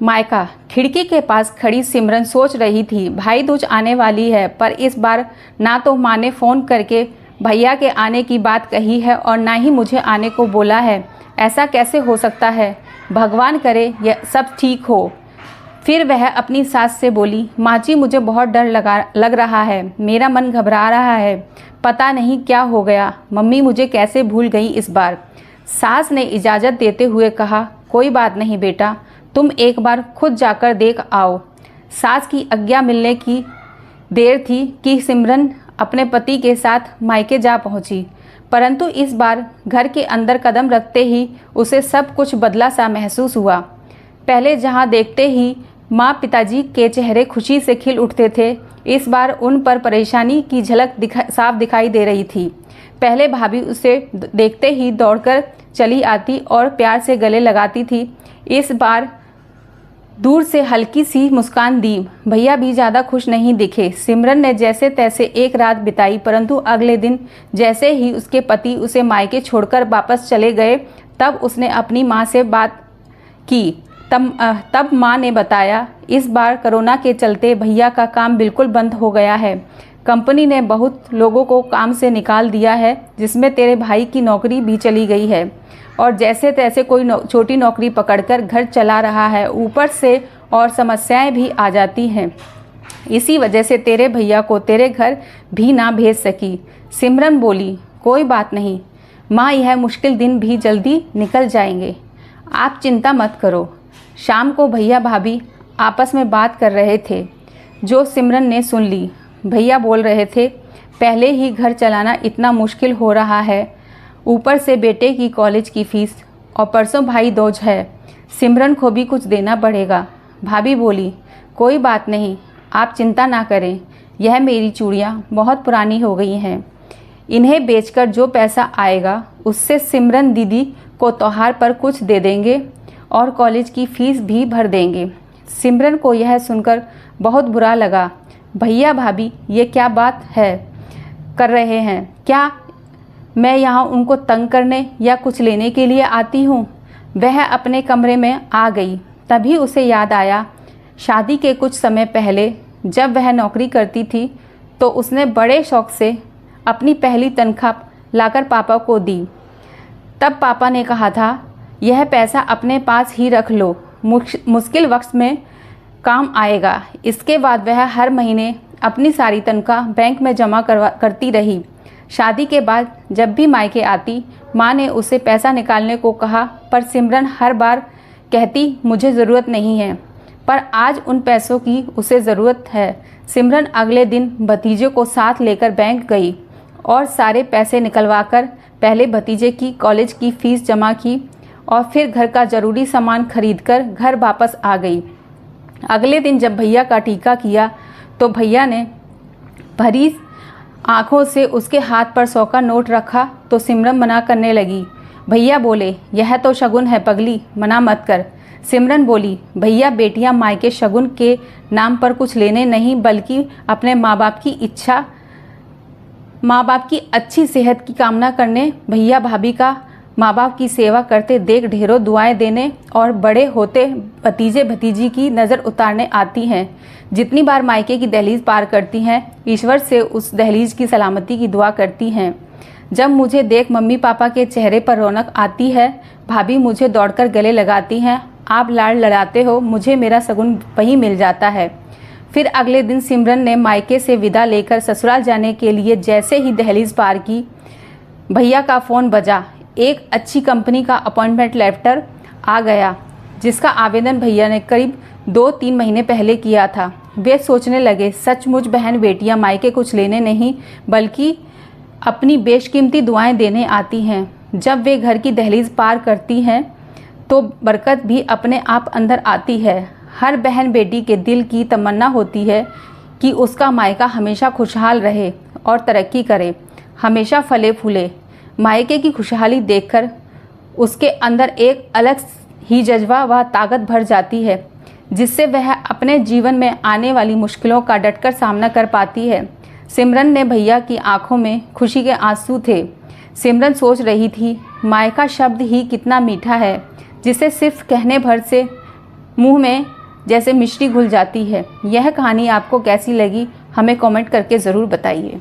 मायका खिड़की के पास खड़ी सिमरन सोच रही थी, भाई दूज आने वाली है, पर इस बार ना तो माँ ने फ़ोन करके भैया के आने की बात कही है और ना ही मुझे आने को बोला है। ऐसा कैसे हो सकता है? भगवान करे यह सब ठीक हो। फिर वह अपनी सास से बोली, माँ जी मुझे बहुत डर लग रहा है, मेरा मन घबरा रहा है, पता नहीं क्या हो गया, मम्मी मुझे कैसे भूल गई इस बार। सास ने इजाज़त देते हुए कहा, कोई बात नहीं बेटा, तुम एक बार खुद जाकर देख आओ। सास की आज्ञा मिलने की देर थी कि सिमरन अपने पति के साथ मायके जा पहुंची, परंतु इस बार घर के अंदर कदम रखते ही उसे सब कुछ बदला सा महसूस हुआ। पहले जहां देखते ही माँ पिताजी के चेहरे खुशी से खिल उठते थे, इस बार उन पर परेशानी की झलक साफ दिखाई दे रही थी। पहले भाभी उसे देखते ही दौड़कर चली आती और प्यार से गले लगाती थी, इस बार दूर से हल्की सी मुस्कान दी। भैया भी ज़्यादा खुश नहीं दिखे। सिमरन ने जैसे तैसे एक रात बिताई, परंतु अगले दिन जैसे ही उसके पति उसे मायके छोड़कर वापस चले गए, तब उसने अपनी माँ से बात की। तब माँ ने बताया, इस बार कोरोना के चलते भैया का काम बिल्कुल बंद हो गया है। कंपनी ने बहुत लोगों को काम से निकाल दिया है, जिसमें तेरे भाई की नौकरी भी चली गई है और जैसे तैसे कोई छोटी नौकरी पकड़कर घर चला रहा है, ऊपर से और समस्याएं भी आ जाती हैं। इसी वजह से तेरे भैया को तेरे घर भी ना भेज सकी। सिमरन बोली, कोई बात नहीं माँ, यह मुश्किल दिन भी जल्दी निकल जाएंगे, आप चिंता मत करो। शाम को भैया भाभी आपस में बात कर रहे थे, जो सिमरन ने सुन ली। भैया बोल रहे थे, पहले ही घर चलाना इतना मुश्किल हो रहा है, ऊपर से बेटे की कॉलेज की फ़ीस और परसों भाई दूज है, सिमरन को भी कुछ देना पड़ेगा। भाभी बोली, कोई बात नहीं, आप चिंता ना करें, यह मेरी चूड़ियाँ बहुत पुरानी हो गई हैं, इन्हें बेचकर जो पैसा आएगा उससे सिमरन दीदी को त्योहार पर कुछ दे देंगे और कॉलेज की फ़ीस भी भर देंगे। सिमरन को यह सुनकर बहुत बुरा लगा। भैया भाभी ये क्या बात है कर रहे हैं? क्या मैं यहाँ उनको तंग करने या कुछ लेने के लिए आती हूँ? वह अपने कमरे में आ गई। तभी उसे याद आया, शादी के कुछ समय पहले जब वह नौकरी करती थी तो उसने बड़े शौक से अपनी पहली तनख्वाह लाकर पापा को दी। तब पापा ने कहा था, यह पैसा अपने पास ही रख लो, मुश्किल वक्त में काम आएगा। इसके बाद वह हर महीने अपनी सारी तनख्वाह बैंक में जमा करती रही। शादी के बाद जब भी मायके आती, माँ ने उसे पैसा निकालने को कहा, पर सिमरन हर बार कहती, मुझे ज़रूरत नहीं है। पर आज उन पैसों की उसे ज़रूरत है। सिमरन अगले दिन भतीजे को साथ लेकर बैंक गई और सारे पैसे निकलवाकर पहले भतीजे की कॉलेज की फ़ीस जमा की और फिर घर का ज़रूरी सामान खरीदकर घर वापस आ गई। अगले दिन जब भैया का टीका किया तो भैया ने भरी आंखों से उसके हाथ पर 100 का नोट रखा तो सिमरन मना करने लगी। भैया बोले, यह तो शगुन है पगली, मना मत कर। सिमरन बोली, भैया बेटियां मायके शगुन के नाम पर कुछ लेने नहीं, बल्कि अपने माँ बाप की अच्छी सेहत की कामना करने, भैया भाभी का माँ बाप की सेवा करते देख ढेरों दुआएं देने और बड़े होते भतीजे भतीजी की नज़र उतारने आती हैं। जितनी बार मायके की दहलीज पार करती हैं, ईश्वर से उस दहलीज की सलामती की दुआ करती हैं। जब मुझे देख मम्मी पापा के चेहरे पर रौनक आती है, भाभी मुझे दौड़कर गले लगाती हैं, आप लाड़ लड़ाते हो, मुझे मेरा सगुन वहीं मिल जाता है। फिर अगले दिन सिमरन ने मायके से विदा लेकर ससुराल जाने के लिए जैसे ही दहलीज पार की, भैया का फ़ोन बजा। एक अच्छी कंपनी का अपॉइंटमेंट लेटर आ गया, जिसका आवेदन भैया ने करीब 2-3 महीने पहले किया था। वे सोचने लगे, सचमुच बहन बेटियां मायके कुछ लेने नहीं बल्कि अपनी बेशकीमती दुआएं देने आती हैं। जब वे घर की दहलीज पार करती हैं तो बरकत भी अपने आप अंदर आती है। हर बहन बेटी के दिल की तमन्ना होती है कि उसका मायका हमेशा खुशहाल रहे और तरक्की करे, हमेशा फले फूले। मायके की खुशहाली देखकर उसके अंदर एक अलग ही जज्बा व ताकत भर जाती है, जिससे वह अपने जीवन में आने वाली मुश्किलों का डटकर सामना कर पाती है। सिमरन ने भैया की आंखों में खुशी के आंसू थे। सिमरन सोच रही थी, मायका शब्द ही कितना मीठा है, जिसे सिर्फ कहने भर से मुंह में जैसे मिश्री घुल जाती है। यह कहानी आपको कैसी लगी हमें कमेंट करके ज़रूर बताइए।